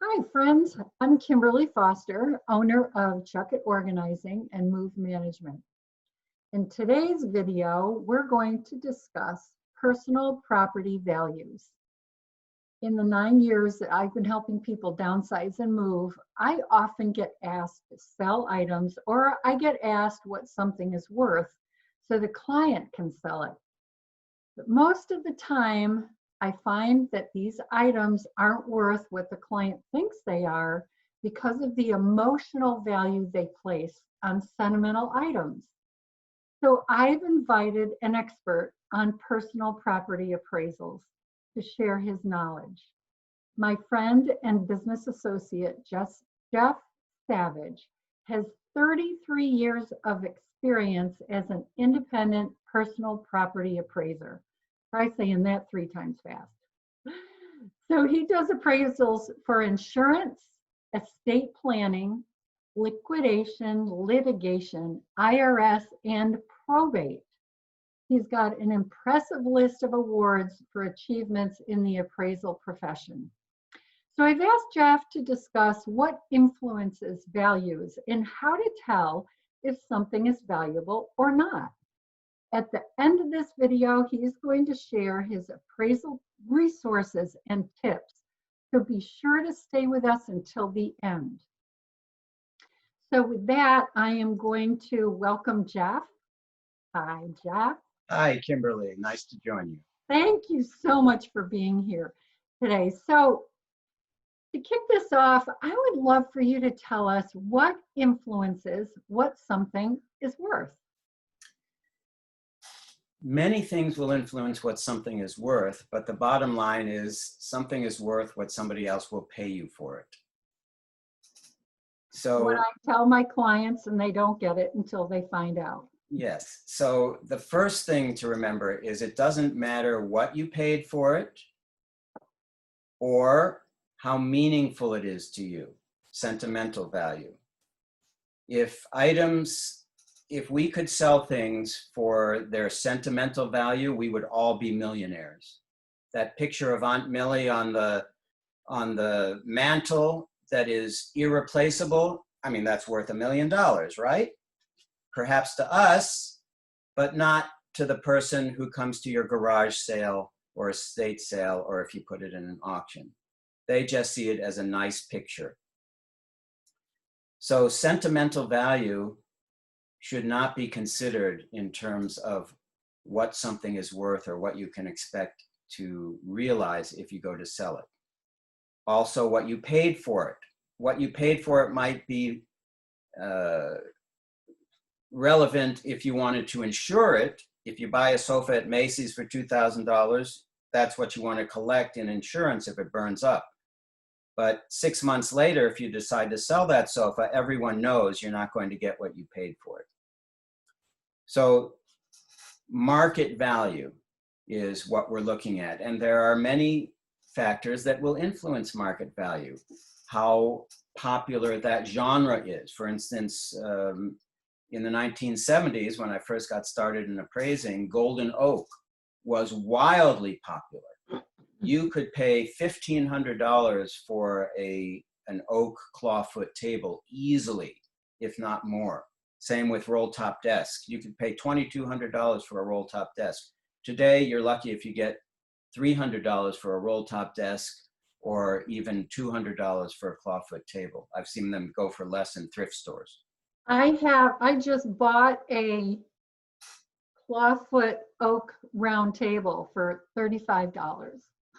Hi, friends. I'm Kimberlee Foster, owner of Chucket Organizing and Move Management. In today's video, we're going to discuss personal property values. In the 9 years that I've been helping people downsize and move, I often get asked to sell items, or I get asked what something is worth so the client can sell it. But most of the time, I find that these items aren't worth what the client thinks they are because of the emotional value they place on sentimental items. So I've invited an expert on personal property appraisals to share his knowledge. My friend and business associate, Jeff Savage, has 33 years of experience as an independent personal property appraiser. Try saying that 3 times fast. So he does appraisals for insurance, estate planning, liquidation, litigation, IRS, and probate. He's got an impressive list of awards for achievements in the appraisal profession. So I've asked Jeff to discuss what influences values and how to tell if something is valuable or not. At the end of this video, he's going to share his appraisal resources and tips. So be sure to stay with us until the end. So with that, I am going to welcome Jeff. Hi, Jeff. Hi, Kimberlee. Nice to join you. Thank you so much for being here today. So to kick this off, I would love for you to tell us what influences what something is worth. Many things will influence what something is worth, but the bottom line is something is worth what somebody else will pay you for it. So what I tell my clients, and they don't get it until they find out. Yes. So the first thing to remember is it doesn't matter what you paid for it or how meaningful it is to you, sentimental value. If we could sell things for their sentimental value, we would all be millionaires. That picture of Aunt Millie on the mantle that is irreplaceable, I mean, that's worth $1 million, right? Perhaps to us, but not to the person who comes to your garage sale or estate sale, or if you put it in an auction. They just see it as a nice picture. So sentimental value should not be considered in terms of what something is worth or what you can expect to realize if you go to sell it. Also, what you paid for it. What you paid for it might be relevant if you wanted to insure it. If you buy a sofa at Macy's for $2,000, that's what you want to collect in insurance if it burns up. But 6 months later, if you decide to sell that sofa, everyone knows you're not going to get what you paid for it. So market value is what we're looking at. And there are many factors that will influence market value. How popular that genre is. For instance, in the 1970s, when I first got started in appraising, golden oak was wildly popular. You could pay $1,500 for an oak clawfoot table easily, if not more. Same with roll top desk. You could pay $2,200 for a roll top desk. Today, you're lucky if you get $300 for a roll top desk or even $200 for a clawfoot table. I've seen them go for less in thrift stores. I just bought a clawfoot oak round table for $35.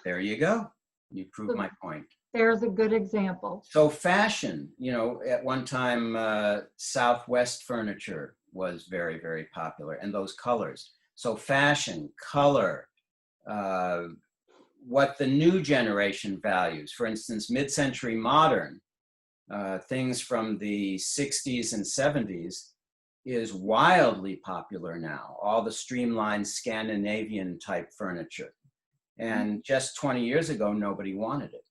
There you go. You proved my point. There's a good example. So fashion, at one time, Southwest furniture was very, very popular, and those colors. So fashion, color, what the new generation values. For instance, mid-century modern, things from the 60s and 70s is wildly popular now. All the streamlined Scandinavian type furniture. And just 20 years ago, nobody wanted it.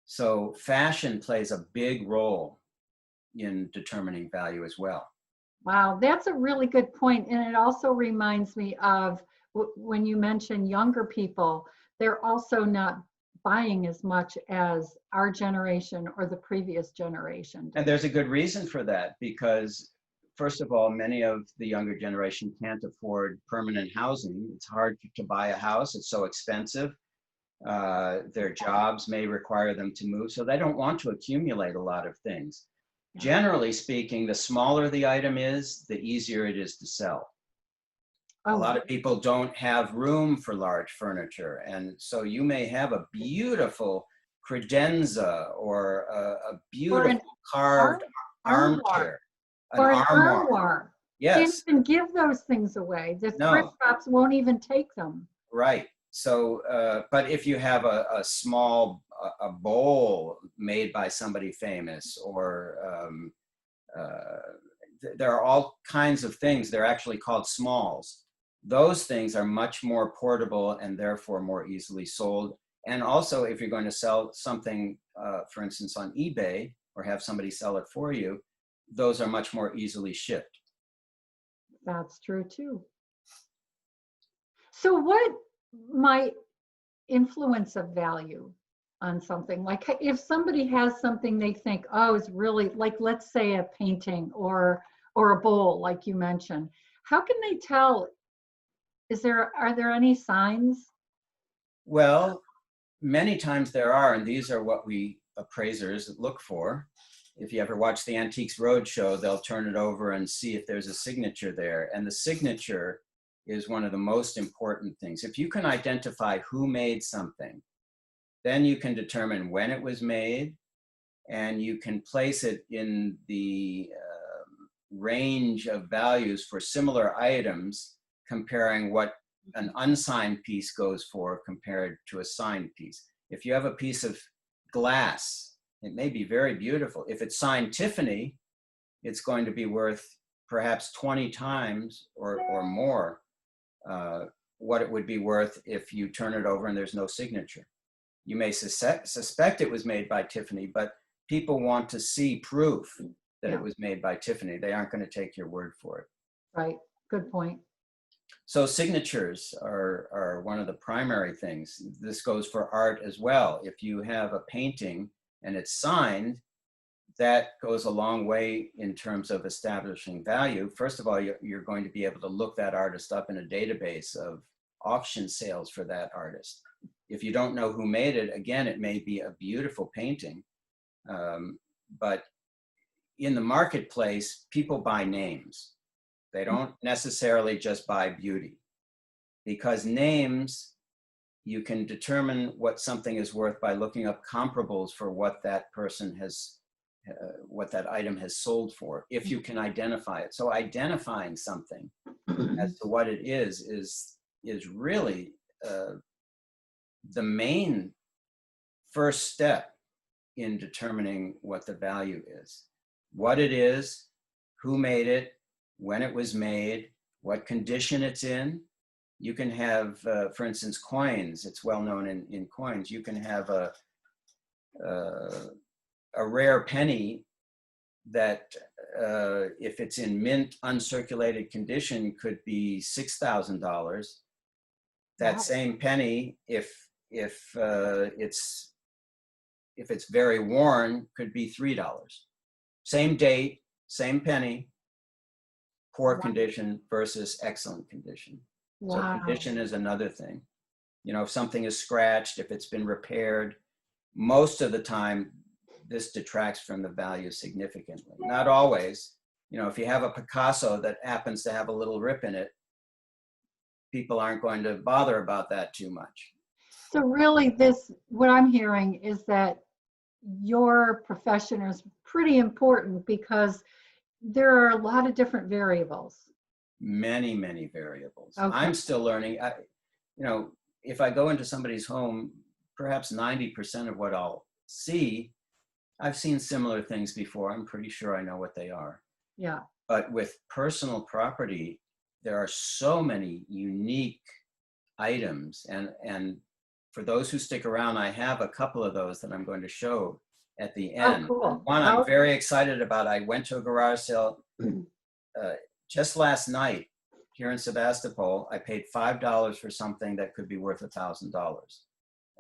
So fashion plays a big role in determining value as well. Wow, that's a really good point. And it also reminds me of when you mention younger people, they're also not buying as much as our generation or the previous generation And did. there's a good reason for that, because first of all, many of the younger generation can't afford permanent housing. It's hard to buy a house. It's so expensive. Their jobs may require them to move, so they don't want to accumulate a lot of things. Yeah. Generally speaking, the smaller the item is, the easier it is to sell. A lot of people don't have room for large furniture, and so you may have a beautiful credenza or a beautiful carved armchair, an or an armoire. armoire. Can't Yes. even give those things away. The thrift No. shops won't even take them. Right. So, but if you have a small a bowl made by somebody famous, or there are all kinds of things. They're actually called smalls. Those things are much more portable and therefore more easily sold. And also, if you're going to sell something, for instance, on eBay, or have somebody sell it for you, those are much more easily shipped. That's true too. So what might influence of value on something? Like if somebody has something they think, oh, it's really, like, let's say a painting or a bowl, like you mentioned, how can they tell? Are there any signs? Well, many times there are, and these are what we appraisers look for. If you ever watch the Antiques Roadshow, they'll turn it over and see if there's a signature there. And the signature is one of the most important things. If you can identify who made something, then you can determine when it was made, and you can place it in the range of values for similar items, comparing what an unsigned piece goes for compared to a signed piece. If you have a piece of glass, it may be very beautiful. If it's signed Tiffany, it's going to be worth perhaps 20 times or more what it would be worth if you turn it over and there's no signature. You may suspect it was made by Tiffany, but people want to see proof that it was made by Tiffany. They aren't going to take your word for it. Right. Good point. So signatures are one of the primary things. This goes for art as well. If you have a painting and it's signed, that goes a long way in terms of establishing value. First of all, you're going to be able to look that artist up in a database of auction sales for that artist. If you don't know who made it, again, it may be a beautiful painting, but in the marketplace, people buy names. They don't necessarily just buy beauty, because names, you can determine what something is worth by looking up comparables for what that person has, what that item has sold for, if you can identify it. So identifying something as to what it is really the main first step in determining what the value is. What it is, who made it, when it was made, what condition it's in. You can have, for instance, coins. It's well known in coins. You can have a rare penny that, if it's in mint, uncirculated condition, could be $6,000. That same penny, if it's very worn, could be $3. Same date, same penny, poor condition versus excellent condition. So condition is another thing. You know, if something is scratched, if it's been repaired, most of the time, this detracts from the value significantly. Not always. You know, if you have a Picasso that happens to have a little rip in it, people aren't going to bother about that too much. So really what I'm hearing is that your profession is pretty important because there are a lot of different variables. Many, many variables. Okay. I'm still learning. You know, if I go into somebody's home, perhaps 90% of what I'll see, I've seen similar things before. I'm pretty sure I know what they are. Yeah. But with personal property, there are so many unique items. And for those who stick around, I have a couple of those that I'm going to show at the end. Oh, cool. One I'm very excited about. I went to a garage sale just last night here in Sebastopol. I paid $5 for something that could be worth $1,000.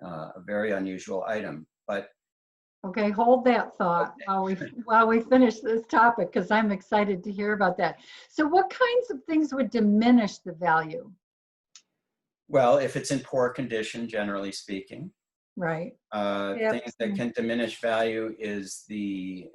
a very unusual item. But Okay, hold that thought while we finish this topic, because I'm excited to hear about that. So what kinds of things would diminish the value? well, if it's in poor condition, generally speaking, Right. things that can diminish value is the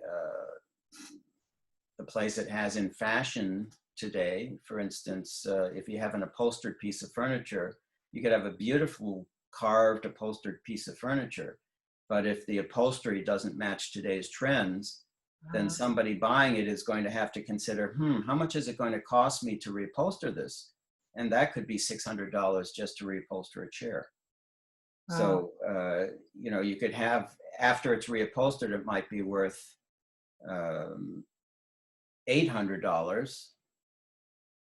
place it has in fashion today. For instance, if you have an upholstered piece of furniture, you could have a beautiful carved upholstered piece of furniture. But if the upholstery doesn't match today's trends, then somebody buying it is going to have to consider, how much is it going to cost me to reupholster this? And that could be $600 just to reupholster a chair. So, you could have, after it's reupholstered, it might be worth $800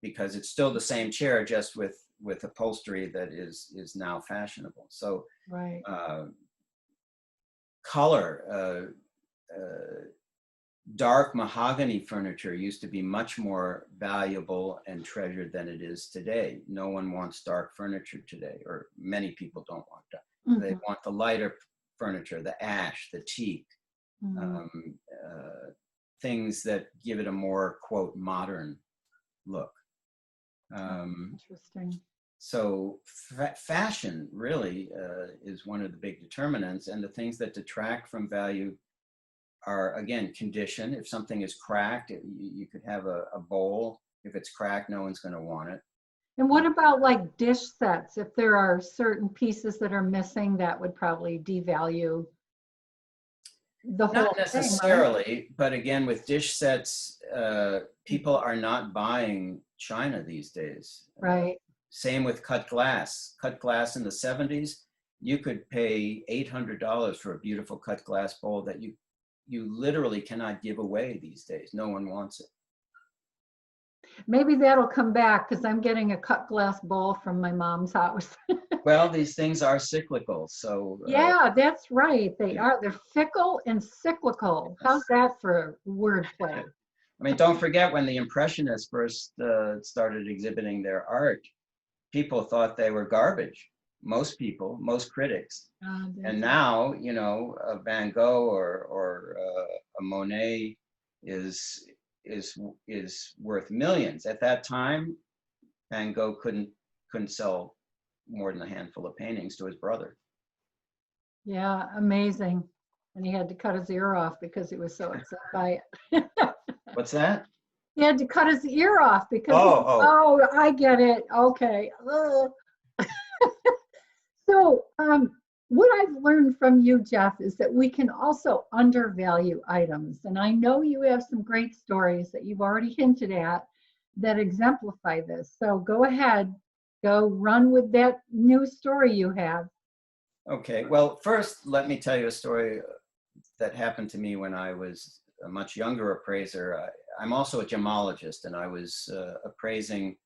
because it's still the same chair, just with upholstery that is now fashionable. So, Right. Color, dark mahogany furniture used to be much more valuable and treasured than it is today. No one wants dark furniture today, or many people don't want that. Mm-hmm. They want the lighter furniture, the ash, the teak, things that give it a more, quote, modern look. Interesting. So fashion really is one of the big determinants, and the things that detract from value are, again, condition. If something is cracked, you could have a bowl. If it's cracked, no one's going to want it. And what about like dish sets? If there are certain pieces that are missing, that would probably devalue the whole Not necessarily, thing, right? but again, with dish sets, people are not buying china these days. Right. Same with cut glass. Cut glass in the 70s, you could pay $800 for a beautiful cut glass bowl that you literally cannot give away these days. No one wants it. Maybe that'll come back because I'm getting a cut glass bowl from my mom's house. Well, these things are cyclical, so Yeah, that's right. They are. They're fickle and cyclical. How's that for wordplay? I mean, don't forget when the Impressionists first started exhibiting their art, people thought they were garbage. Most people, most critics. And now, a Van Gogh or a Monet is worth millions. At that time, Van Gogh couldn't sell more than a handful of paintings to his brother. Yeah, amazing. And he had to cut his ear off because he was so upset by it. What's that? He had to cut his ear off because Oh, I get it. Okay. So what I've learned from you, Jeff, is that we can also undervalue items. And I know you have some great stories that you've already hinted at that exemplify this. So go ahead, go run with that new story you have. Okay, well, first, let me tell you a story that happened to me when I was a much younger appraiser. I'm also a gemologist, and I was appraising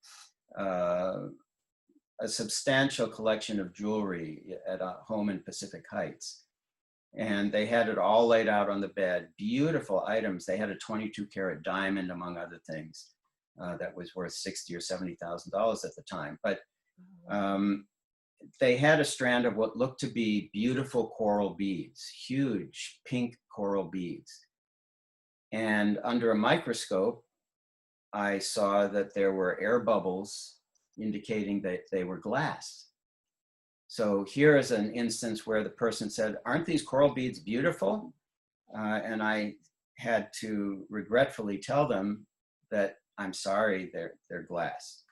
a substantial collection of jewelry at a home in Pacific Heights. And they had it all laid out on the bed, beautiful items. They had a 22-carat diamond, among other things, that was worth $60,000 or $70,000 at the time. But they had a strand of what looked to be beautiful coral beads, huge pink coral beads. And under a microscope, I saw that there were air bubbles indicating that they were glass. So here is an instance where the person said, "Aren't these coral beads beautiful?" And I had to regretfully tell them that I'm sorry, they're glass.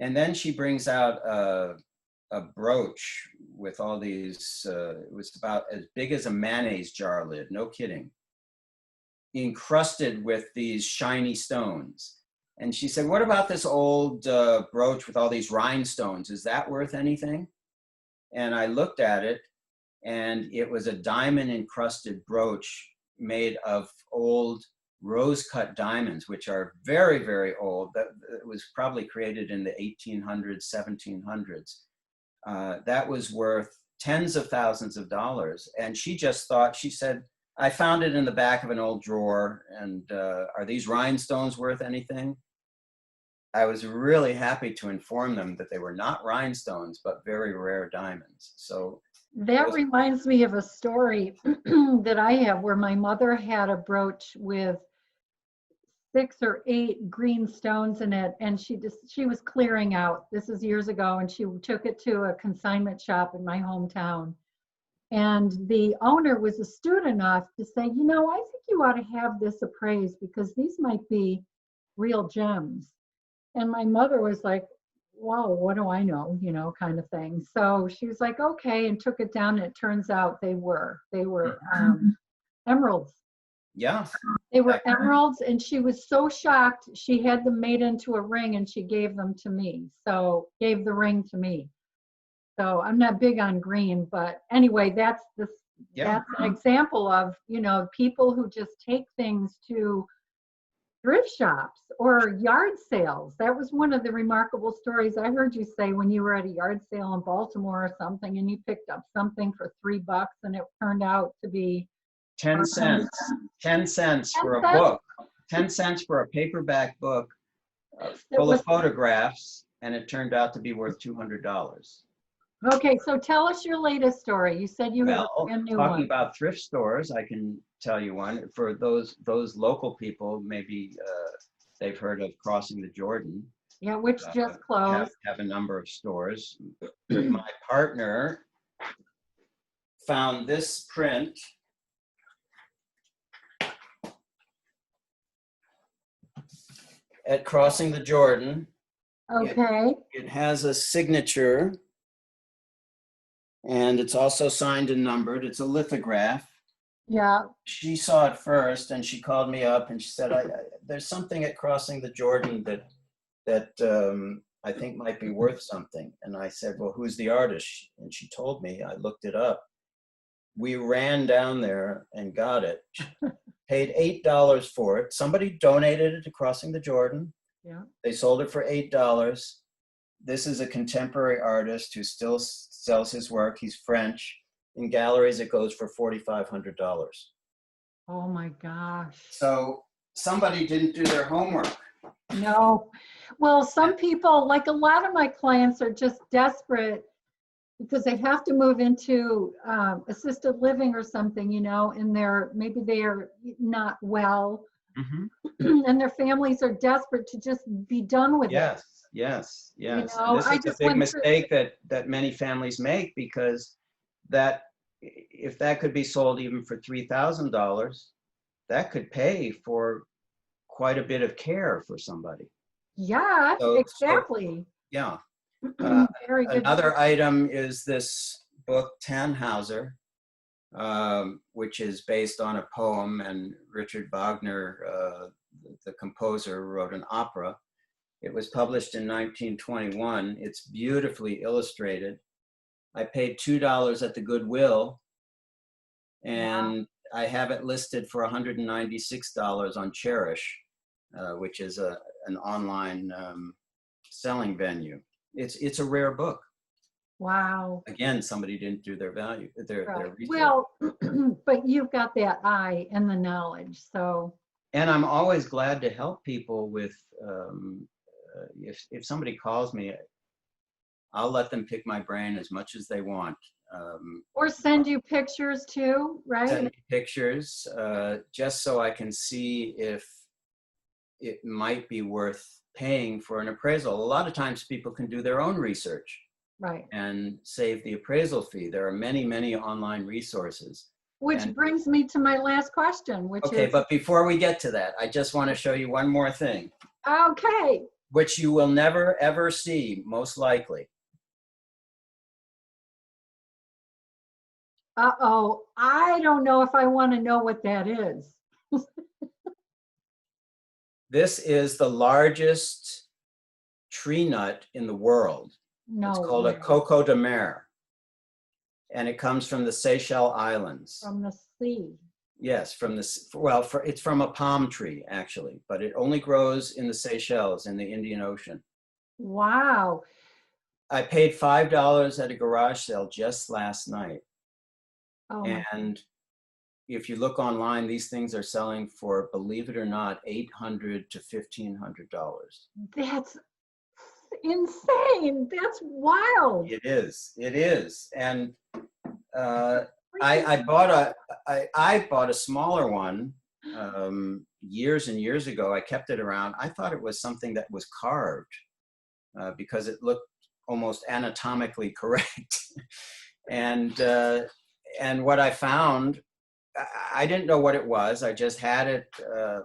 And then she brings out a brooch with all these, it was about as big as a mayonnaise jar lid, no kidding, encrusted with these shiny stones. And she said, "What about this old brooch with all these rhinestones? Is that worth anything?" And I looked at it, and it was a diamond encrusted brooch made of old rose-cut diamonds, which are very, very old. That it was probably created in the 1800s, 1700s. That was worth tens of thousands of dollars. And she just thought, she said, "I found it in the back of an old drawer, and are these rhinestones worth anything?" I was really happy to inform them that they were not rhinestones, but very rare diamonds. So That reminds me of a story that I have where my mother had a brooch with 6 or 8 green stones in it, and she was clearing out. This is years ago, and she took it to a consignment shop in my hometown. And the owner was astute enough to say, you know, I think you ought to have this appraised because these might be real gems. And my mother was like, whoa, what do I know, you know, kind of thing. So she was like, okay, and took it down. And it turns out they were emeralds. Yeah. They were emeralds, and she was so shocked. She had them made into a ring, and she gave them to me. So gave the ring to me. So I'm not big on green, but anyway, that's an example of, you know, people who just take things to thrift shops or yard sales. That was one of the remarkable stories I heard you say when you were at a yard sale in Baltimore or something, and you picked up something for $3 and it turned out to be 10 cents. 10 cents for a book. 10 cents for a paperback book full of photographs, and it turned out to be worth $200. Okay, so tell us your latest story. You said you have a brand new one. Talking about thrift stores, I can tell you one. For those local people, maybe they've heard of Crossing the Jordan. Yeah, which just closed. Have a number of stores. My partner found this print at Crossing the Jordan. Okay. It has a signature, and it's also signed and numbered. It's a lithograph. Yeah. She saw it first, and she called me up and she said, there's something at Crossing the Jordan that I think might be worth something. And I said, well, who's the artist? And she told me. I looked it up. We ran down there and got it. Paid $8 for it. Somebody donated it to Crossing the Jordan. Yeah. They sold it for $8. This is a contemporary artist who still sells his work. He's French. In galleries, it goes for $4,500. Oh my gosh. So somebody didn't do their homework. No. Well, some people, like a lot of my clients, are just desperate because they have to move into assisted living or something, you know, and maybe they are not well. Mm-hmm. And their families are desperate to just be done with it. Yes. You know, this is a big mistake that many families make, because if that could be sold even for $3,000, that could pay for quite a bit of care for somebody. Yeah, exactly. Yeah. Very good. Another item is this book, Tannhauser, which is based on a poem, and Richard Wagner, the composer, wrote an opera. It was published in 1921. It's beautifully illustrated. I paid $2 at the Goodwill, and I have it listed for $196 on Cherish, which is an online selling venue. It's a rare book. Wow. Again, somebody didn't do their research. Well, but you've got that eye and the knowledge, so. And I'm always glad to help people with, if somebody calls me, I'll let them pick my brain as much as they want. Or send you pictures too, right? Send me pictures, just so I can see if it might be worth paying for an appraisal. A lot of times people can do their own research, right, and save the appraisal fee. There are many, many online resources. Which brings me to my last question, which is... Okay, but before we get to that, I just want to show you one more thing. Okay. Which you will never, ever see, most likely. Uh-oh, I don't know if I want to know what that is. This is the largest tree nut in the world. No It's called way. a coco de mer, and it comes from the Seychelles Islands. From the sea. Yes, it's from a palm tree, actually, but it only grows in the Seychelles in the Indian Ocean. Wow. I paid $5 at a garage sale just last night. Oh, and if you look online, these things are selling for, believe it or not, $800 to $1,500. That's insane. That's wild. It is. And I bought a smaller one years and years ago. I kept it around. I thought it was something that was carved because it looked almost anatomically correct. And what I found, I didn't know what it was. I just had it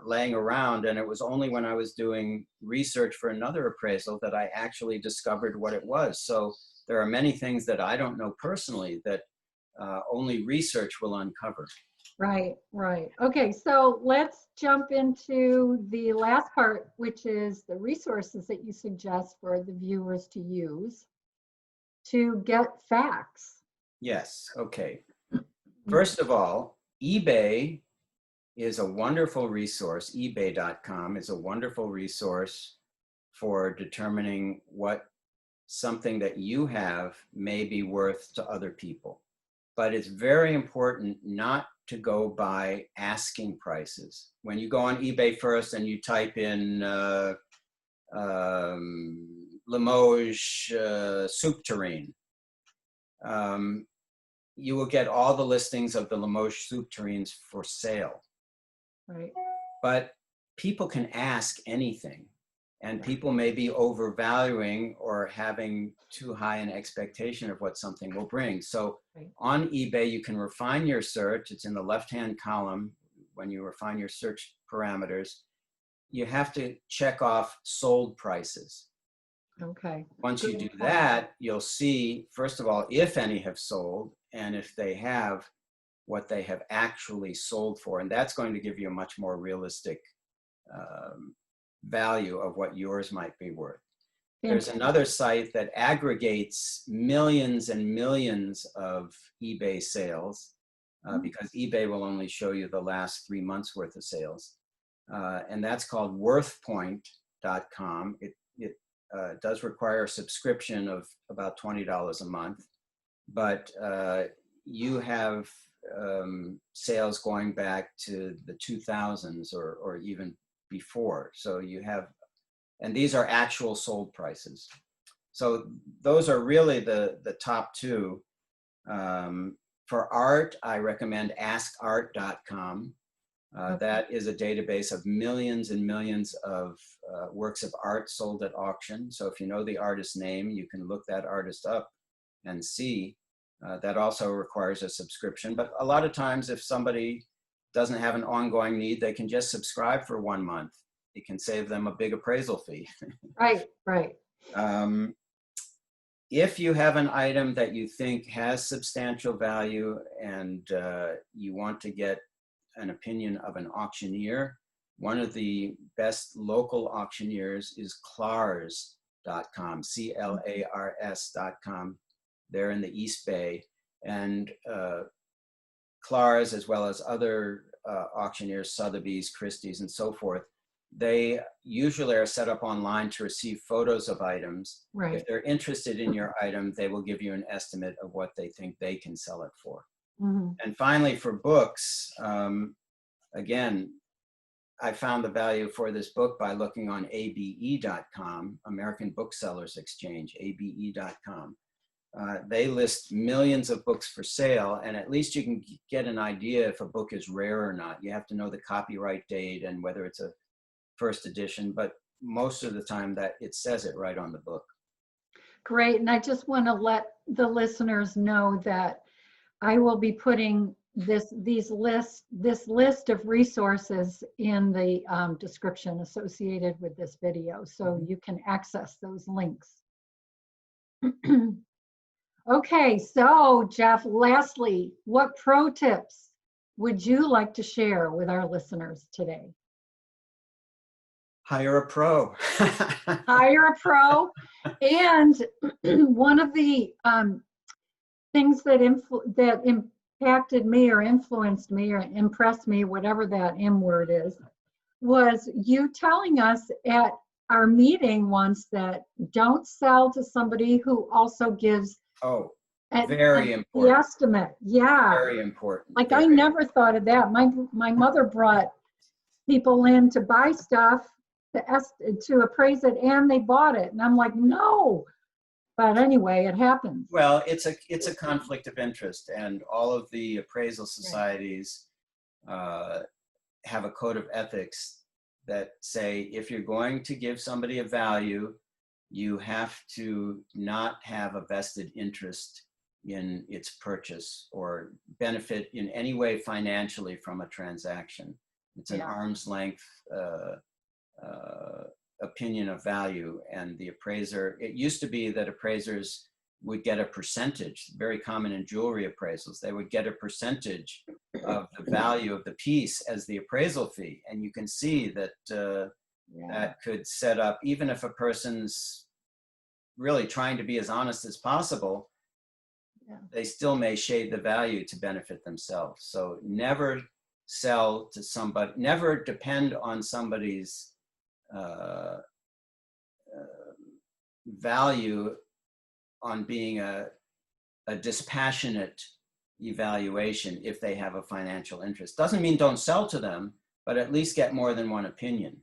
laying around, and it was only when I was doing research for another appraisal that I actually discovered what it was. So there are many things that I don't know personally that only research will uncover. Right, right. Okay, so let's jump into the last part, which is the resources that you suggest for the viewers to use to get facts. Yes, okay. First of all, eBay is a wonderful resource. eBay.com is a wonderful resource for determining what something that you have may be worth to other people. But it's very important not to go by asking prices. When you go on eBay first and you type in Limoges soup tureen, you will get all the listings of the Limoges soup tureens for sale. Right. But people can ask anything, and people may be overvaluing or having too high an expectation of what something will bring. So on eBay, you can refine your search. It's in the left-hand column when you refine your search parameters. You have to check off sold prices. Okay. Once you do that, you'll see, first of all, if any have sold, and if they have, what they have actually sold for. And that's going to give you a much more realistic value of what yours might be worth. There's another site that aggregates millions and millions of eBay sales because eBay will only show you the last 3 months worth of sales. And that's called worthpoint.com. It does require a subscription of about $20 a month, but you have sales going back to the 2000s or even before. So you have, and these are actual sold prices. So those are really the top two. For art, I recommend askart.com. That is a database of millions and millions of works of art sold at auction. So if you know the artist's name, you can look that artist up and see. That also requires a subscription. But a lot of times, if somebody doesn't have an ongoing need, they can just subscribe for 1 month. It can save them a big appraisal fee. Right, right. If you have an item that you think has substantial value and you want to get an opinion of an auctioneer, one of the best local auctioneers is clars.com, CLARS.com. They're in the East Bay, and Clars, as well as other auctioneers, Sotheby's, Christie's, and so forth, they usually are set up online to receive photos of items. Right. If they're interested in your item, they will give you an estimate of what they think they can sell it for. Mm-hmm. And finally, for books, again, I found the value for this book by looking on ABE.com, American Booksellers Exchange, ABE.com. They list millions of books for sale, and at least you can get an idea if a book is rare or not. You have to know the copyright date and whether it's a first edition, but most of the time that it says it right on the book. Great, and I just want to let the listeners know that I will be putting this list of resources in the description associated with this video, so you can access those links. Okay, so Jeff, lastly, what pro tips would you like to share with our listeners today? Hire a pro. Hire a pro. And one of the things that impacted me or influenced me or impressed me, whatever that M word is, was you telling us at our meeting once that don't sell to somebody who also gives very important. The estimate. Yeah. Very important. Like I never thought of that. My mother brought people in to buy stuff to appraise it, and they bought it. And I'm like, no, But anyway, it happens. Well, it's a conflict of interest, and all of the appraisal societies have a code of ethics that say if you're going to give somebody a value, you have to not have a vested interest in its purchase or benefit in any way financially from a transaction. It's an arm's length opinion of value, and the appraiser, it used to be that appraisers would get a percentage, very common in jewelry appraisals. They would get a percentage of the value of the piece as the appraisal fee. And you can see that that could set up, even if a person's really trying to be as honest as possible, they still may shade the value to benefit themselves. So never sell to somebody, never depend on somebody's value on being a dispassionate evaluation if they have a financial interest. Doesn't mean don't sell to them, but at least get more than one opinion.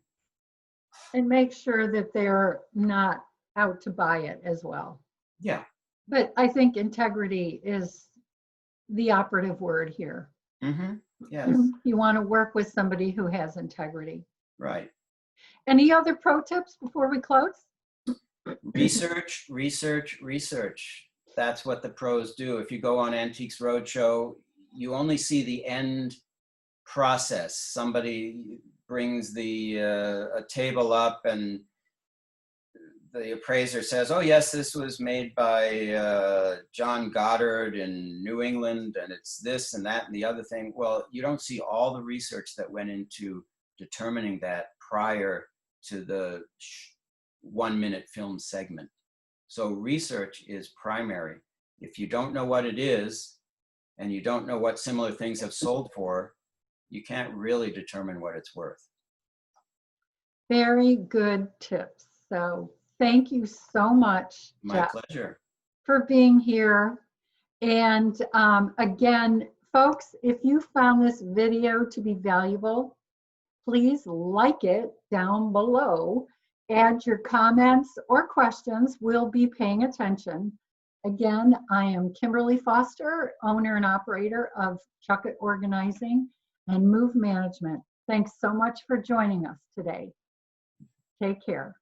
And make sure that they're not out to buy it as well. Yeah. But I think integrity is the operative word here. Mm-hmm. Yes. You want to work with somebody who has integrity. Right. Any other pro tips before we close? Research, research, research. That's what the pros do. If you go on Antiques Roadshow, you only see the end process. Somebody brings a table up and the appraiser says, oh yes, this was made by John Goddard in New England, and it's this and that and the other thing. Well, you don't see all the research that went into determining that prior to the 1-minute film segment. So research is primary. If you don't know what it is, and you don't know what similar things have sold for, you can't really determine what it's worth. Very good tips. So thank you so much, My Jeff, pleasure. for being here. And again, folks, if you found this video to be valuable, please like it down below. Add your comments or questions. We'll be paying attention. Again, I am Kimberlee Foster, owner and operator of Chucket Organizing and Move Management. Thanks so much for joining us today. Take care.